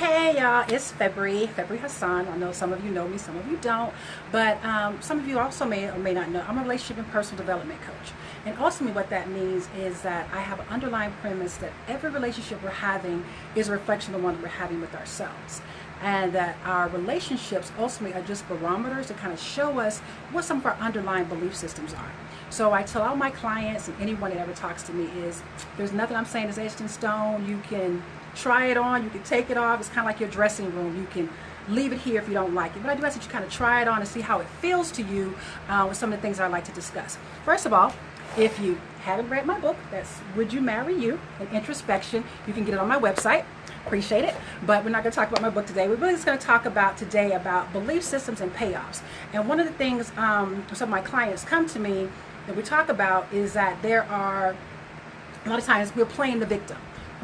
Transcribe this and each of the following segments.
Hey y'all, it's Febury Hassan. I know some of you know me, some of you don't, but some of you also may or may not know I'm a relationship and personal development coach. And ultimately what that means is that I have an underlying premise that every relationship we're having is a reflection of the one we're having with ourselves. And that our relationships ultimately are just barometers that kind of show us what some of our underlying belief systems are. So I tell all my clients and anyone that ever talks to me is there's nothing I'm saying is etched in stone. You can try it on, you can take it off. It's kind of like your dressing room. You can leave it here if you don't like it. But I do ask that you kind of try it on and see how it feels to you with some of the things I like to discuss. First of all, if you haven't read my book, that's Would You Marry You? An Introspection, you can get it on my website. Appreciate it. But we're not going to talk about my book today. We're really just going to talk about today about belief systems and payoffs. And one of the things some of my clients come to me that we talk about is that there are a lot of times we're playing the victim.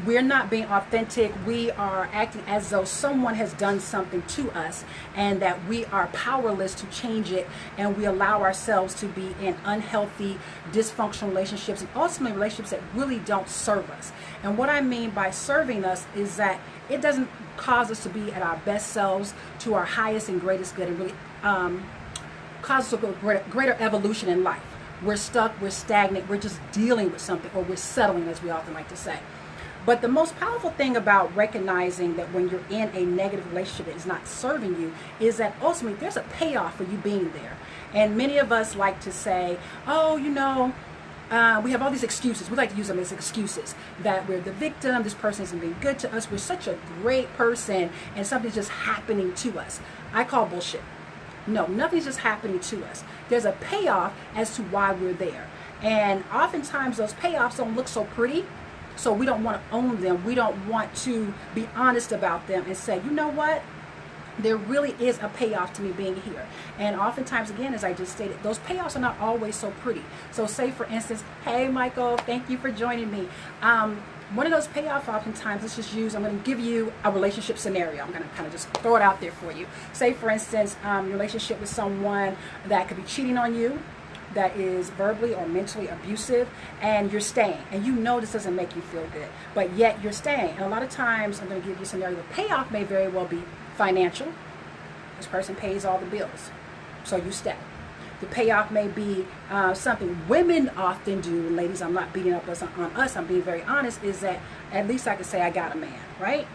We're not being authentic. We are acting as though someone has done something to us and that we are powerless to change it, and we allow ourselves to be in unhealthy, dysfunctional relationships and ultimately relationships that really don't serve us. And what I mean by serving us is that it doesn't cause us to be at our best selves, to our highest and greatest good, and really cause us to go greater evolution in life. We're stuck, we're stagnant, we're just dealing with something, or we're settling, as we often like to say. But the most powerful thing about recognizing that when you're in a negative relationship that is not serving you is that ultimately there's a payoff for you being there. And many of us like to say, oh, we have all these excuses. We like to use them as excuses that we're the victim, this person isn't being good to us, we're such a great person, and something's just happening to us. I call bullshit. No, nothing's just happening to us. There's a payoff as to why we're there. And oftentimes those payoffs don't look so pretty. So we don't want to own them. We don't want to be honest about them and say, you know what? There really is a payoff to me being here. And oftentimes, again, as I just stated, those payoffs are not always so pretty. So say, for instance, hey, Michael, thank you for joining me. One of those payoffs oftentimes, I'm going to give you a relationship scenario. I'm going to kind of just throw it out there for you. Say, for instance, your relationship with someone that could be cheating on you, that is verbally or mentally abusive, and you're staying, and you know this doesn't make you feel good, but yet you're staying. And a lot of times, I'm going to give you a scenario. The payoff may very well be financial. This person pays all the bills, so you stay. The payoff may be something women often do, and ladies, I'm not beating up on us, I'm being very honest, is that at least I can say I got a man, right?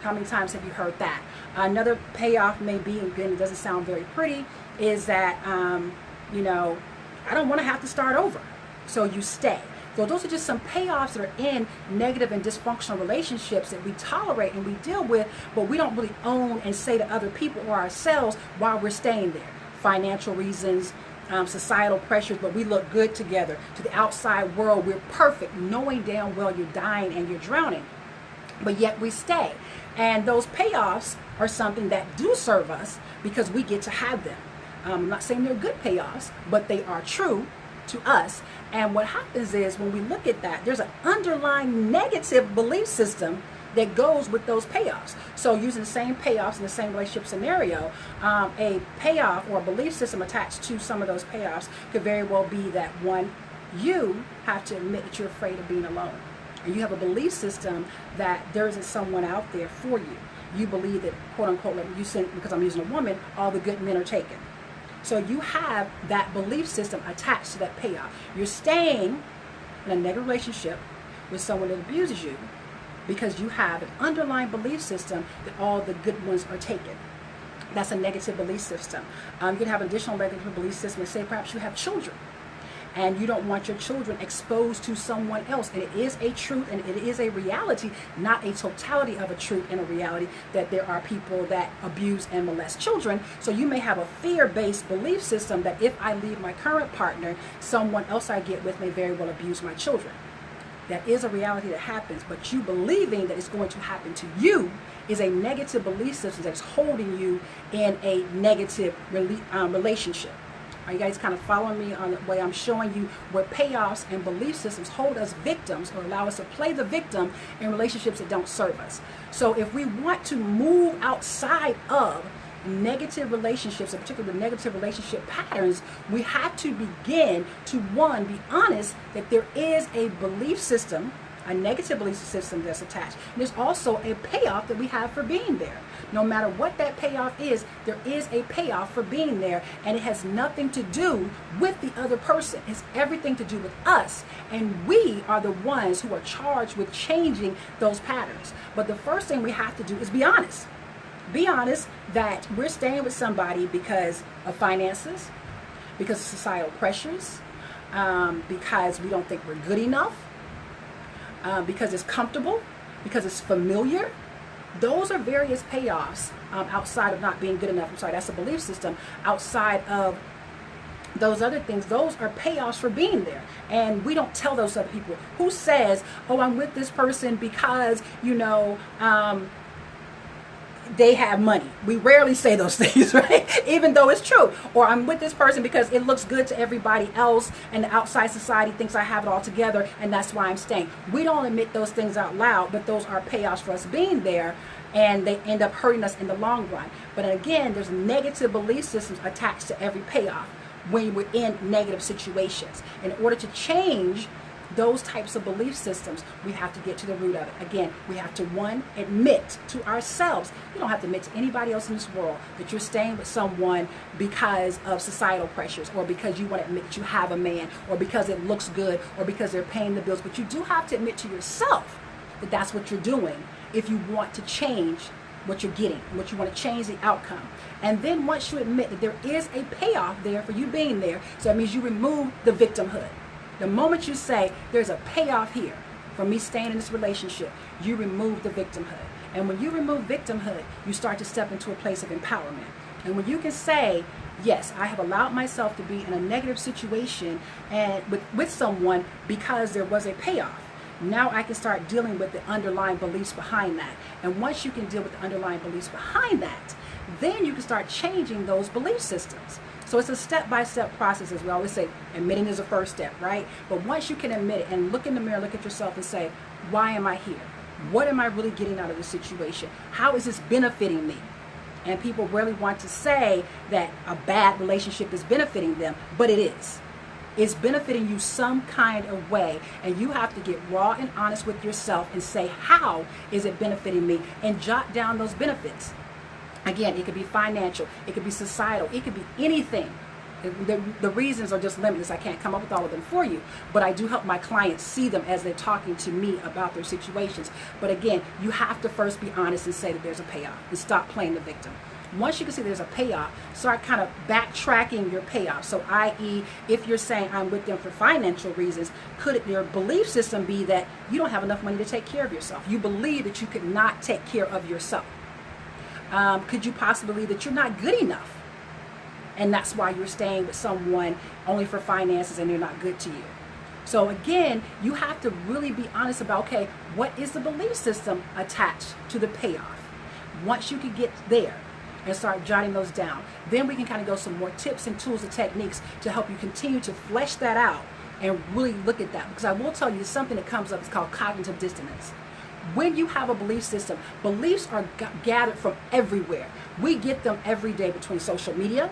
How many times have you heard that? Another payoff may be, and again, it doesn't sound very pretty, is that, I don't want to have to start over. So you stay. So those are just some payoffs that are in negative and dysfunctional relationships that we tolerate and we deal with, but we don't really own and say to other people or ourselves while we're staying there. Financial reasons, societal pressures, but we look good together. To the outside world, we're perfect, knowing damn well you're dying and you're drowning. But yet we stay. And those payoffs are something that do serve us because we get to have them. I'm not saying they're good payoffs, but they are true to us. And what happens is when we look at that, there's an underlying negative belief system that goes with those payoffs. So using the same payoffs in the same relationship scenario, a payoff or a belief system attached to some of those payoffs could very well be that, one, you have to admit that you're afraid of being alone. And you have a belief system that there isn't someone out there for you. You believe that, quote unquote, like you said, because I'm using a woman, all the good men are taken. So you have that belief system attached to that payoff. You're staying in a negative relationship with someone that abuses you because you have an underlying belief system that all the good ones are taken. That's a negative belief system. You can have an additional negative belief system and say perhaps you have children and you don't want your children exposed to someone else. And it is a truth and it is a reality, not a totality of a truth and a reality, that there are people that abuse and molest children. So you may have a fear-based belief system that if I leave my current partner, someone else I get with may very well abuse my children. That is a reality that happens, but you believing that it's going to happen to you is a negative belief system that's holding you in a negative relationship. Are you guys kind of following me on the way I'm showing you where payoffs and belief systems hold us victims or allow us to play the victim in relationships that don't serve us? So if we want to move outside of negative relationships, in particular negative relationship patterns, we have to begin to, one, be honest that there is a belief system a negative belief system that's attached. And there's also a payoff that we have for being there. No matter what that payoff is, there is a payoff for being there, and it has nothing to do with the other person. It's everything to do with us, and we are the ones who are charged with changing those patterns. But the first thing we have to do is be honest. Be honest that we're staying with somebody because of finances, because of societal pressures, because we don't think we're good enough, because it's comfortable, because it's familiar. Those are various payoffs outside of not being good enough. I'm sorry, that's a belief system. Outside of those other things, those are payoffs for being there. And we don't tell those other people. Who says, oh, I'm with this person because, they have money. We rarely say those things, right? Even though it's true. Or I'm with this person because it looks good to everybody else and the outside society thinks I have it all together and that's why I'm staying. We don't admit those things out loud, but those are payoffs for us being there, and they end up hurting us in the long run. But again, there's negative belief systems attached to every payoff when we're in negative situations. In order to change those types of belief systems, we have to get to the root of it. Again, we have to, one, admit to ourselves. You don't have to admit to anybody else in this world that you're staying with someone because of societal pressures, or because you want to admit that you have a man, or because it looks good, or because they're paying the bills. But you do have to admit to yourself that that's what you're doing if you want to change what you're getting, what you want to change the outcome. And then once you admit that there is a payoff there for you being there, so that means you remove the victimhood. The moment you say, there's a payoff here for me staying in this relationship, you remove the victimhood. And when you remove victimhood, you start to step into a place of empowerment. And when you can say, yes, I have allowed myself to be in a negative situation and with someone because there was a payoff. Now I can start dealing with the underlying beliefs behind that. And once you can deal with the underlying beliefs behind that, then you can start changing those belief systems. So it's a step-by-step process, as we always say. Admitting is the first step, right? But once you can admit it and look in the mirror, look at yourself and say, why am I here? What am I really getting out of this situation? How is this benefiting me? And people really want to say that a bad relationship is benefiting them, but it is. It's benefiting you some kind of way, and you have to get raw and honest with yourself and say, how is it benefiting me? And jot down those benefits. Again, it could be financial, it could be societal, it could be anything. The reasons are just limitless. I can't come up with all of them for you, but I do help my clients see them as they're talking to me about their situations. But again, you have to first be honest and say that there's a payoff and stop playing the victim. Once you can see there's a payoff, start kind of backtracking your payoff. So i.e., if you're saying I'm with them for financial reasons, could your belief system be that you don't have enough money to take care of yourself? You believe that you could not take care of yourself. Could you possibly believe that you're not good enough? And that's why you're staying with someone only for finances and they're not good to you. So again, you have to really be honest about, okay, what is the belief system attached to the payoff? Once you can get there and start jotting those down, then we can kind of go some more tips and tools and techniques to help you continue to flesh that out and really look at that. Because I will tell you, something that comes up is called cognitive dissonance. When you have a belief system, beliefs are gathered from everywhere. We get them every day between social media,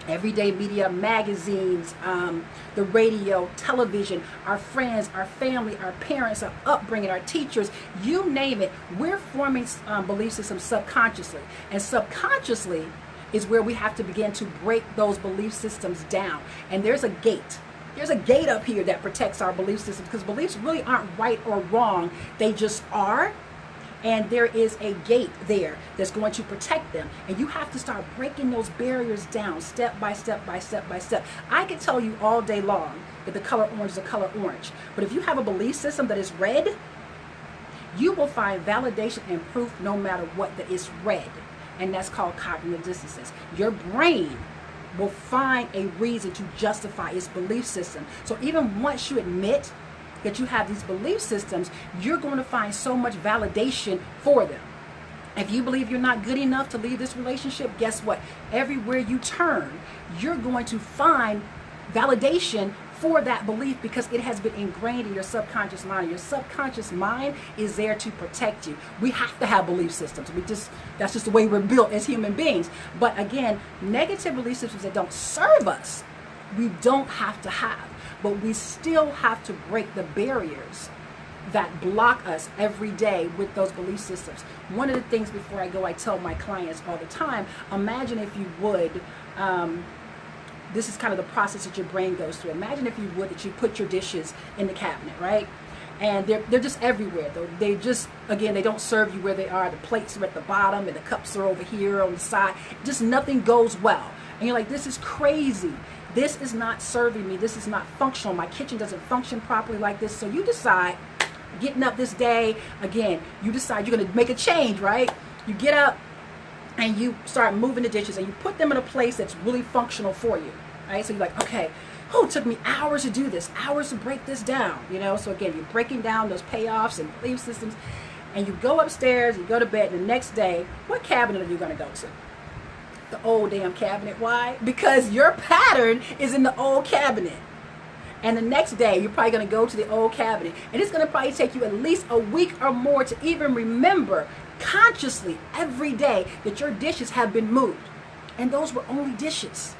everyday media, magazines, the radio, television, our friends, our family, our parents, our upbringing, our teachers, you name it. We're forming belief systems subconsciously. And subconsciously is where we have to begin to break those belief systems down. And there's a gate. There's a gate up here that protects our belief systems, because beliefs really aren't right or wrong. They just are. And there is a gate there that's going to protect them. And you have to start breaking those barriers down step by step by step by step. I could tell you all day long that the color orange is the color orange. But if you have a belief system that is red, you will find validation and proof no matter what that is red. And that's called cognitive dissonance. Your brain will find a reason to justify its belief system. So even once you admit that you have these belief systems, you're going to find so much validation for them. If you believe you're not good enough to leave this relationship, guess what? Everywhere you turn, you're going to find validation for that belief, because it has been ingrained in your subconscious mind. Your subconscious mind is there to protect you. We have to have belief systems. That's just the way we're built as human beings. But again, negative belief systems that don't serve us, we don't have to have. But we still have to break the barriers that block us every day with those belief systems. One of the things before I go, I tell my clients all the time, imagine if you would, this is kind of the process that your brain goes through. Imagine if you would, that you put your dishes in the cabinet, right? And they're just everywhere. They just, again, they don't serve you where they are. The plates are at the bottom and the cups are over here on the side. Just nothing goes well. And you're like, this is crazy. This is not serving me. This is not functional. My kitchen doesn't function properly like this. So you decide, getting up this day, again, you decide you're going to make a change, right? You get up and you start moving the dishes and you put them in a place that's really functional for you, right? So you're like, okay, oh, it took me hours to do this, hours to break this down, you know? So again, you're breaking down those payoffs and belief systems, and you go upstairs, you go to bed, and the next day, what cabinet are you going to go to? The old damn cabinet. Why? Because your pattern is in the old cabinet. And the next day, you're probably going to go to the old cabinet. And it's going to probably take you at least a week or more to even remember consciously every day that your dishes have been moved. And those were only dishes.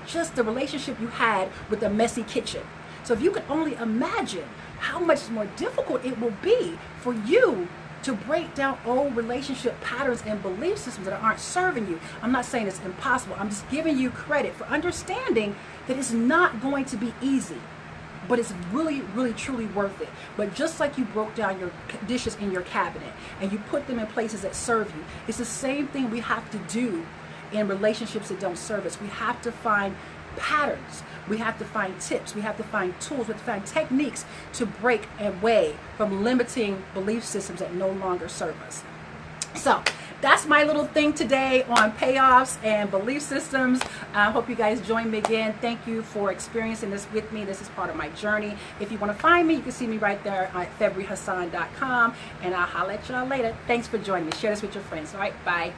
Just the relationship you had with a messy kitchen. So if you could only imagine how much more difficult it will be for you to break down old relationship patterns and belief systems that aren't serving you. I'm not saying it's impossible. I'm just giving you credit for understanding that it's not going to be easy, but it's really, really, truly worth it. But just like you broke down your dishes in your cabinet and you put them in places that serve you, it's the same thing we have to do in relationships that don't serve us. We have to find patterns. We have to find tips. We have to find tools. We have to find techniques to break away from limiting belief systems that no longer serve us. So that's my little thing today on payoffs and belief systems. I hope you guys join me again. Thank you for experiencing this with me. This is part of my journey. If you want to find me, you can see me right there at feburyhassan.com, and I'll holler at y'all later. Thanks for joining me. Share this with your friends. All right, bye.